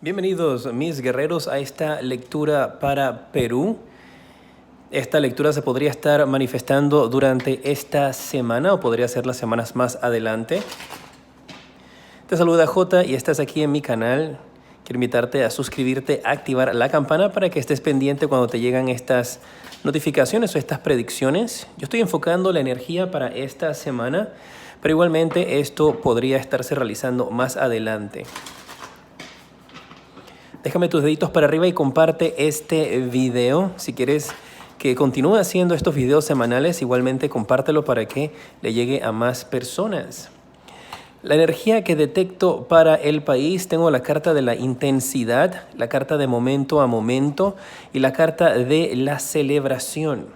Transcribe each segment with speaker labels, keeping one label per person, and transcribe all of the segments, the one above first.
Speaker 1: Bienvenidos mis guerreros a esta lectura para Perú. Esta lectura se podría estar manifestando durante esta semana o podría ser las semanas más adelante. Te saluda Jota y estás aquí en mi canal. Quiero invitarte a suscribirte, a activar la campana para que estés pendiente cuando te llegan estas notificaciones o estas predicciones. Yo estoy enfocando la energía para esta semana, pero igualmente esto podría estarse realizando más adelante. Déjame tus deditos para arriba y comparte este video. Si quieres que continúe haciendo estos videos semanales, igualmente compártelo para que le llegue a más personas. La energía que detecto para el país, tengo la carta de la intensidad, la carta de momento a momento y la carta de la celebración.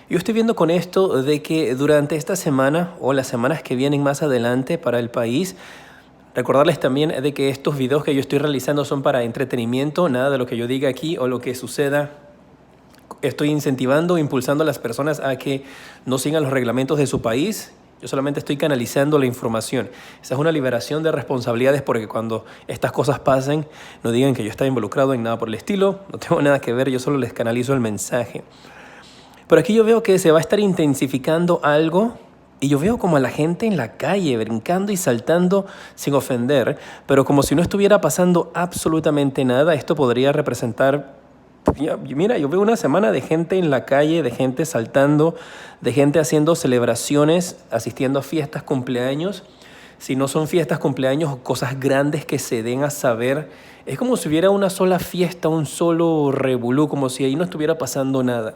Speaker 1: Yo estoy viendo con esto de que durante esta semana o las semanas que vienen más adelante para el país, recordarles también de que estos videos que yo estoy realizando son para entretenimiento, nada de lo que yo diga aquí o lo que suceda. Estoy incentivando, impulsando a las personas a que no sigan los reglamentos de su país. Yo solamente estoy canalizando la información. Esa es una liberación de responsabilidades porque cuando estas cosas pasen, no digan que yo estaba involucrado en nada por el estilo, no tengo nada que ver, yo solo les canalizo el mensaje. Pero aquí yo veo que se va a estar intensificando algo. Y yo veo como a la gente en la calle brincando y saltando sin ofender, pero como si no estuviera pasando absolutamente nada. Esto podría representar, mira, yo veo una semana de gente en la calle, de gente saltando, de gente haciendo celebraciones, asistiendo a fiestas, cumpleaños. Si no son fiestas, cumpleaños o cosas grandes que se den a saber, es como si hubiera una sola fiesta, un solo revolú, como si ahí no estuviera pasando nada.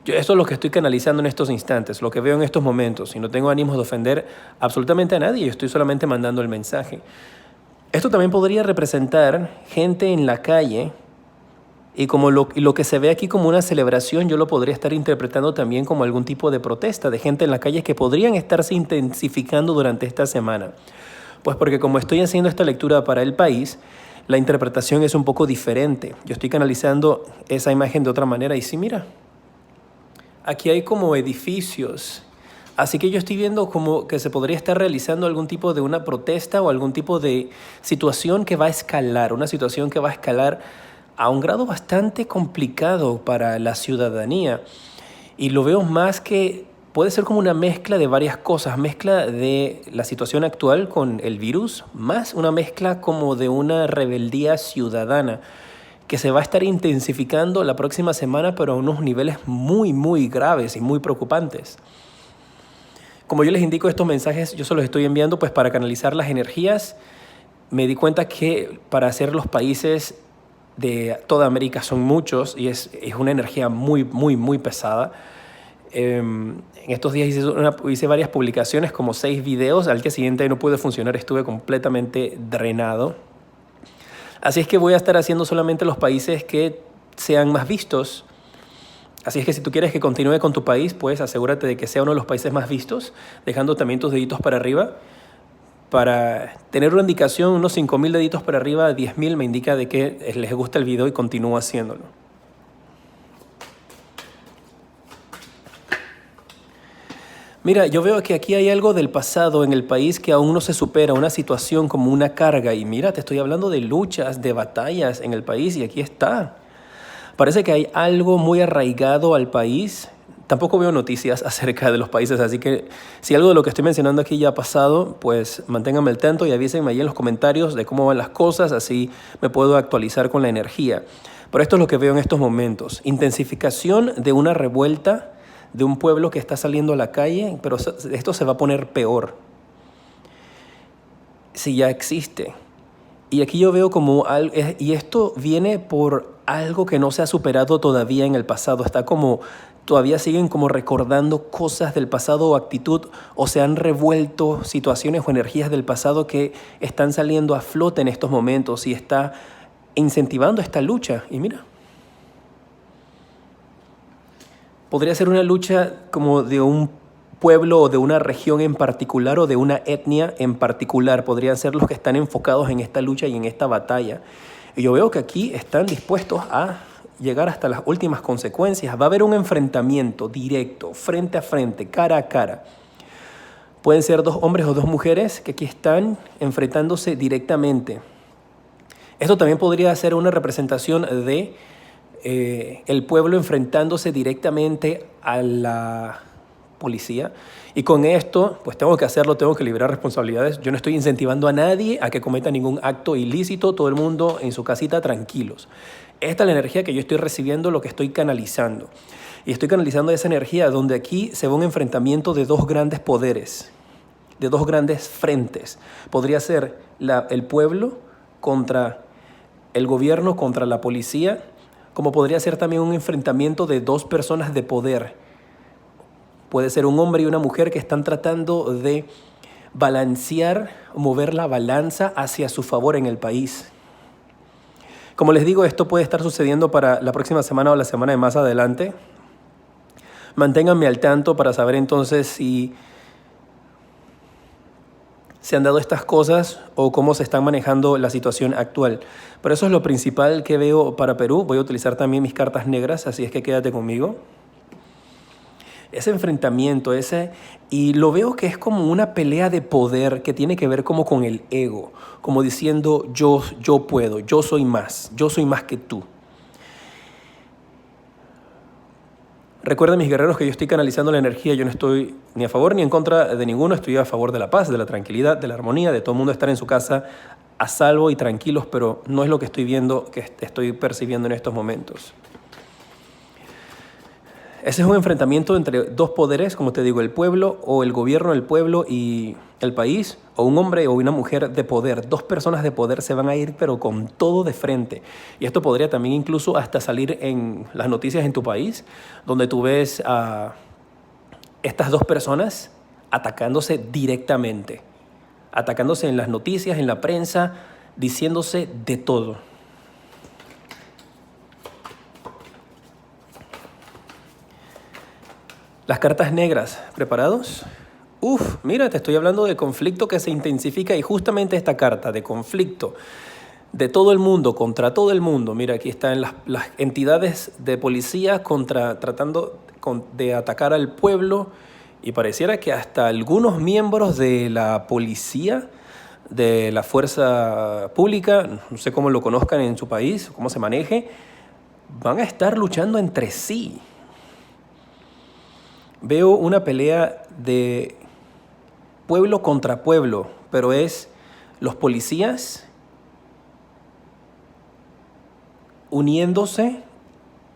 Speaker 1: Esto es lo que estoy canalizando en estos instantes, lo que veo en estos momentos. Y no tengo ánimos de ofender absolutamente a nadie, yo estoy solamente mandando el mensaje. Esto también podría representar gente en la calle y como lo que se ve aquí como una celebración, yo lo podría estar interpretando también como algún tipo de protesta de gente en la calle que podrían estarse intensificando durante esta semana. Pues porque como estoy haciendo esta lectura para el país, la interpretación es un poco diferente. Yo estoy canalizando esa imagen de otra manera y sí, mira. Aquí hay como edificios, así que yo estoy viendo como que se podría estar realizando algún tipo de una protesta o algún tipo de situación que va a escalar, una situación que va a escalar a un grado bastante complicado para la ciudadanía. Y lo veo más que puede ser como una mezcla de varias cosas, mezcla de la situación actual con el virus, más una mezcla como de una rebeldía ciudadana que se va a estar intensificando la próxima semana, pero a unos niveles muy graves y muy preocupantes. Como yo les indico estos mensajes, yo se los estoy enviando pues para canalizar las energías. Me di cuenta que para hacer los países de toda América son muchos y es una energía muy pesada. En estos días hice varias publicaciones, como 6 videos. Al día siguiente no pude funcionar, estuve completamente drenado. Así es que voy a estar haciendo solamente los países que sean más vistos. Así es que si tú quieres que continúe con tu país, pues asegúrate de que sea uno de los países más vistos, dejando también tus deditos para arriba. Para tener una indicación, unos 5,000 deditos para arriba, 10,000 me indica de que les gusta el video y continúo haciéndolo. Mira, yo veo que aquí hay algo del pasado en el país que aún no se supera, una situación como una carga. Y mira, te estoy hablando de luchas, de batallas en el país y aquí está. Parece que hay algo muy arraigado al país. Tampoco veo noticias acerca de los países, así que si algo de lo que estoy mencionando aquí ya ha pasado, pues manténganme al tanto y avísenme ahí en los comentarios de cómo van las cosas, así me puedo actualizar con la energía. Pero esto es lo que veo en estos momentos. Intensificación de una revuelta de un pueblo que está saliendo a la calle, pero esto se va a poner peor si ya existe. Y aquí yo veo como algo, y esto viene por algo que no se ha superado todavía en el pasado. Está como, todavía siguen como recordando cosas del pasado o actitud, o se han revuelto situaciones o energías del pasado que están saliendo a flote en estos momentos y está incentivando esta lucha. Y mira, podría ser una lucha como de un pueblo o de una región en particular o de una etnia en particular. Podrían ser los que están enfocados en esta lucha y en esta batalla. Y yo veo que aquí están dispuestos a llegar hasta las últimas consecuencias. Va a haber un enfrentamiento directo, frente a frente, cara a cara. Pueden ser 2 hombres o 2 mujeres que aquí están enfrentándose directamente. Esto también podría ser una representación de el pueblo enfrentándose directamente a la policía. Y con esto, pues tengo que hacerlo, tengo que liberar responsabilidades. Yo no estoy incentivando a nadie a que cometa ningún acto ilícito, todo el mundo en su casita tranquilos. Esta es la energía que yo estoy recibiendo, lo que estoy canalizando. Y estoy canalizando esa energía donde aquí se ve un enfrentamiento de dos grandes poderes, de dos grandes frentes. Podría ser el pueblo contra el gobierno, contra la policía, como podría ser también un enfrentamiento de dos personas de poder. Puede ser un hombre y una mujer que están tratando de balancear, mover la balanza hacia su favor en el país. Como les digo, esto puede estar sucediendo para la próxima semana o la semana de más adelante. Manténganme al tanto para saber entonces si se han dado estas cosas o cómo se están manejando la situación actual. Pero eso es lo principal que veo para Perú. Voy a utilizar también mis cartas negras, así es que quédate conmigo. Ese enfrentamiento, y lo veo que es como una pelea de poder que tiene que ver como con el ego, como diciendo yo puedo, yo soy más que tú. Recuerden, mis guerreros, que yo estoy canalizando la energía, yo no estoy ni a favor ni en contra de ninguno, estoy a favor de la paz, de la tranquilidad, de la armonía, de todo el mundo estar en su casa a salvo y tranquilos, pero no es lo que estoy viendo, que estoy percibiendo en estos momentos. Ese es un enfrentamiento entre dos poderes, como te digo, el pueblo o el gobierno del pueblo y el país, o un hombre o una mujer de poder. Dos personas de poder se van a ir, pero con todo de frente. Y esto podría también incluso hasta salir en las noticias en tu país, donde tú ves a estas dos personas atacándose directamente, atacándose en las noticias, en la prensa, diciéndose de todo. Las cartas negras, ¿preparados? Mira, te estoy hablando de conflicto que se intensifica y justamente esta carta de conflicto de todo el mundo contra todo el mundo. Mira, aquí están las entidades de policía tratando de atacar al pueblo y pareciera que hasta algunos miembros de la policía, de la fuerza pública, no sé cómo lo conozcan en su país, cómo se maneje, van a estar luchando entre sí. Veo una pelea de pueblo contra pueblo, pero es los policías uniéndose,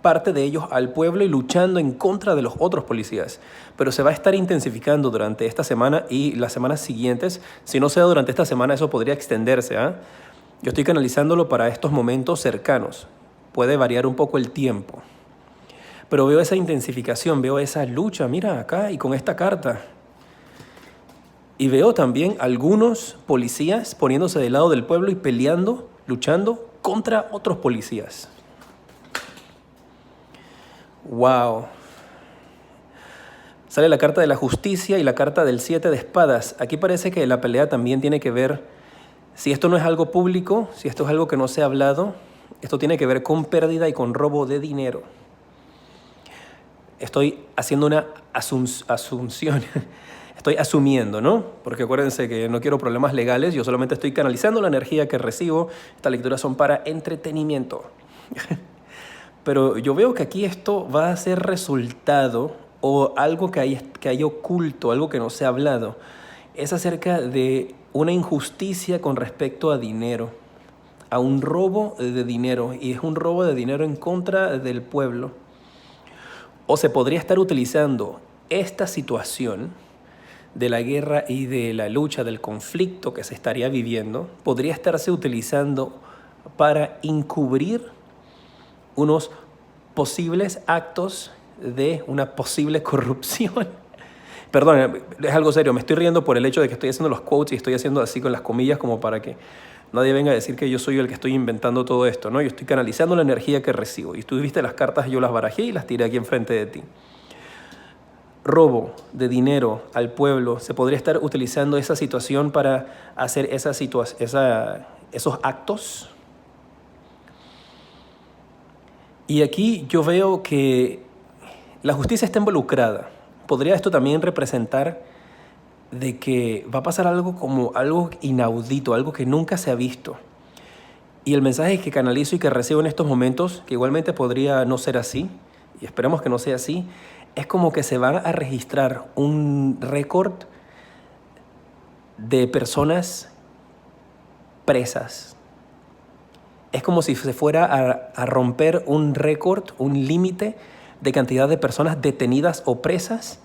Speaker 1: parte de ellos al pueblo y luchando en contra de los otros policías. Pero se va a estar intensificando durante esta semana y las semanas siguientes. Si no se da durante esta semana, eso podría extenderse. Yo estoy canalizándolo para estos momentos cercanos. Puede variar un poco el tiempo. Pero veo esa intensificación, veo esa lucha, mira acá y con esta carta. Y veo también algunos policías poniéndose del lado del pueblo y peleando, luchando contra otros policías. ¡Wow! Sale la carta de la justicia y la carta del 7 de espadas. Aquí parece que la pelea también tiene que ver, si esto no es algo público, si esto es algo que no se ha hablado, esto tiene que ver con pérdida y con robo de dinero. Estoy haciendo una asunción, estoy asumiendo, ¿no? Porque acuérdense que no quiero problemas legales, yo solamente estoy canalizando la energía que recibo. Estas lecturas son para entretenimiento. Pero yo veo que aquí esto va a ser resultado o algo que hay oculto, algo que no se ha hablado. Es acerca de una injusticia con respecto a dinero, a un robo de dinero, y es un robo de dinero en contra del pueblo. O se podría estar utilizando esta situación de la guerra y de la lucha, del conflicto que se estaría viviendo, podría estarse utilizando para encubrir unos posibles actos de una posible corrupción. Perdón, es algo serio, me estoy riendo por el hecho de que estoy haciendo los quotes y estoy haciendo así con las comillas como para que nadie venga a decir que yo soy el que estoy inventando todo esto, ¿no? Yo estoy canalizando la energía que recibo. Y tú viste las cartas, yo las barajé y las tiré aquí enfrente de ti. Robo de dinero al pueblo. Se podría estar utilizando esa situación para hacer esos actos. Y aquí yo veo que la justicia está involucrada. Podría esto también representar de que va a pasar algo como algo inaudito, algo que nunca se ha visto. Y el mensaje que canalizo y que recibo en estos momentos, que igualmente podría no ser así, y esperemos que no sea así, es como que se va a registrar un récord de personas presas. Es como si se fuera a romper un récord, un límite de cantidad de personas detenidas o presas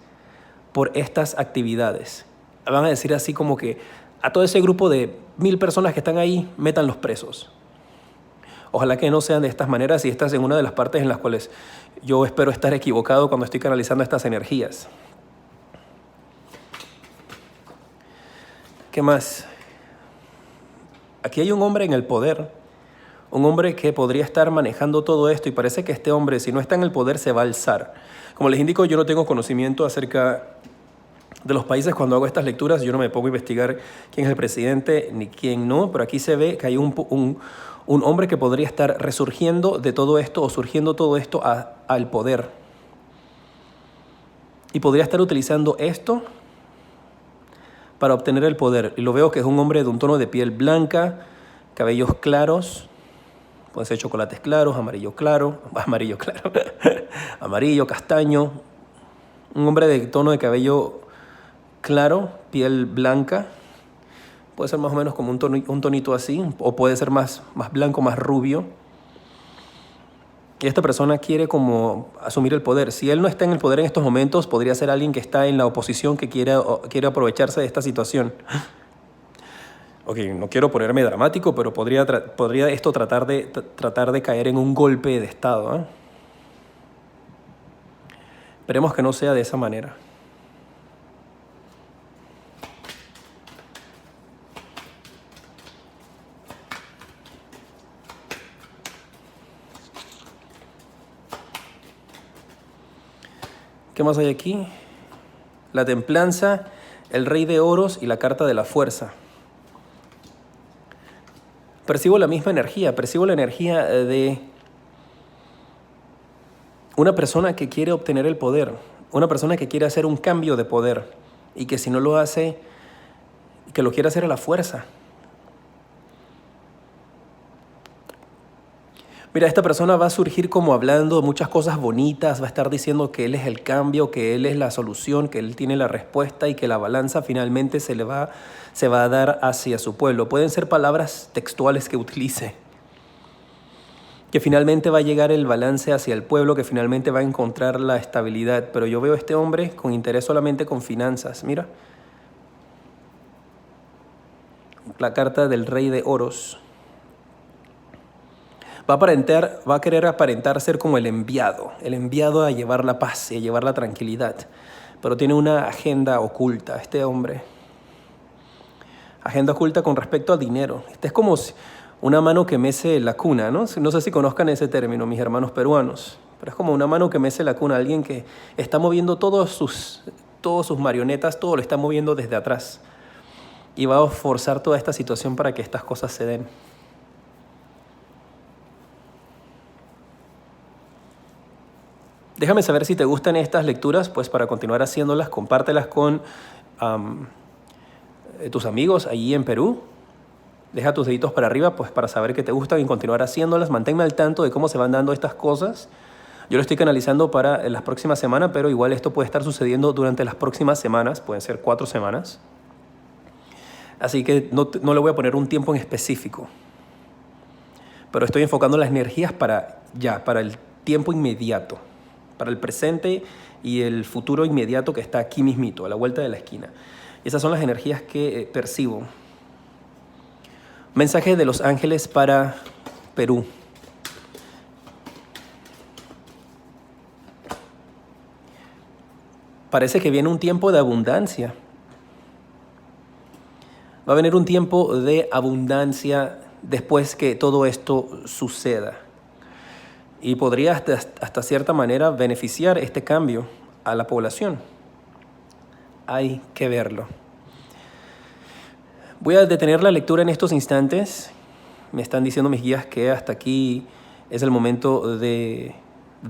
Speaker 1: por estas actividades. Van a decir así como que a todo ese grupo de 1000 personas que están ahí, métanlos presos. Ojalá que no sean de estas maneras y esta es en una de las partes en las cuales yo espero estar equivocado cuando estoy canalizando estas energías. ¿Qué más? Aquí hay un hombre en el poder, un hombre que podría estar manejando todo esto y parece que este hombre, si no está en el poder, se va a alzar. Como les indico, yo no tengo conocimiento acerca de los países. Cuando hago estas lecturas, yo no me pongo a investigar quién es el presidente ni quién no, pero aquí se ve que hay un hombre que podría estar resurgiendo de todo esto o surgiendo todo esto al poder. Y podría estar utilizando esto para obtener el poder. Y lo veo que es un hombre de un tono de piel blanca, cabellos claros, pueden ser chocolates claros, amarillo claro, amarillo, castaño. Un hombre de tono de cabello claro, piel blanca. Puede ser más o menos como un tonito así, o puede ser más blanco, más rubio. Y esta persona quiere como asumir el poder. Si él no está en el poder en estos momentos, podría ser alguien que está en la oposición que quiere aprovecharse de esta situación. Ok, no quiero ponerme dramático, pero podría esto tratar de caer en un golpe de Estado, ¿eh? Esperemos que no sea de esa manera. ¿Qué más hay aquí? La templanza, el rey de oros y la carta de la fuerza. Percibo la misma energía, percibo la energía de una persona que quiere obtener el poder, una persona que quiere hacer un cambio de poder y que si no lo hace, que lo quiere hacer a la fuerza. Mira, esta persona va a surgir como hablando muchas cosas bonitas, va a estar diciendo que él es el cambio, que él es la solución, que él tiene la respuesta y que la balanza finalmente se va a dar hacia su pueblo. Pueden ser palabras textuales que utilice. Que finalmente va a llegar el balance hacia el pueblo, que finalmente va a encontrar la estabilidad. Pero yo veo a este hombre con interés solamente con finanzas. Mira, la carta del rey de oros. Va a querer aparentar ser como el enviado a llevar la paz y a llevar la tranquilidad. Pero tiene una agenda oculta, este hombre. Agenda oculta con respecto al dinero. Este es como una mano que mece la cuna, ¿no? No sé si conozcan ese término, mis hermanos peruanos. Pero es como una mano que mece la cuna, alguien que está moviendo todas sus marionetas, todo lo está moviendo desde atrás. Y va a forzar toda esta situación para que estas cosas se den. Déjame saber si te gustan estas lecturas, pues para continuar haciéndolas, compártelas con tus amigos allí en Perú. Deja tus deditos para arriba, pues para saber que te gustan y continuar haciéndolas. Manténme al tanto de cómo se van dando estas cosas. Yo lo estoy canalizando para las próximas semanas, pero igual esto puede estar sucediendo durante las próximas semanas, pueden ser 4 semanas. Así que no le voy a poner un tiempo en específico. Pero estoy enfocando las energías para el tiempo inmediato. Para el presente y el futuro inmediato que está aquí mismito, a la vuelta de la esquina. Y esas son las energías que percibo. Mensaje de los ángeles para Perú. Parece que viene un tiempo de abundancia. Va a venir un tiempo de abundancia después que todo esto suceda. Y podría hasta cierta manera beneficiar este cambio a la población. Hay que verlo. Voy a detener la lectura en estos instantes. Me están diciendo mis guías que hasta aquí es el momento de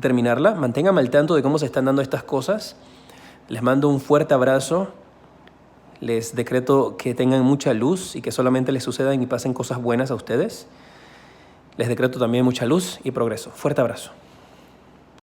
Speaker 1: terminarla. Manténganme al tanto de cómo se están dando estas cosas. Les mando un fuerte abrazo. Les decreto que tengan mucha luz y que solamente les sucedan y pasen cosas buenas a ustedes. Les decreto también mucha luz y progreso. Fuerte abrazo.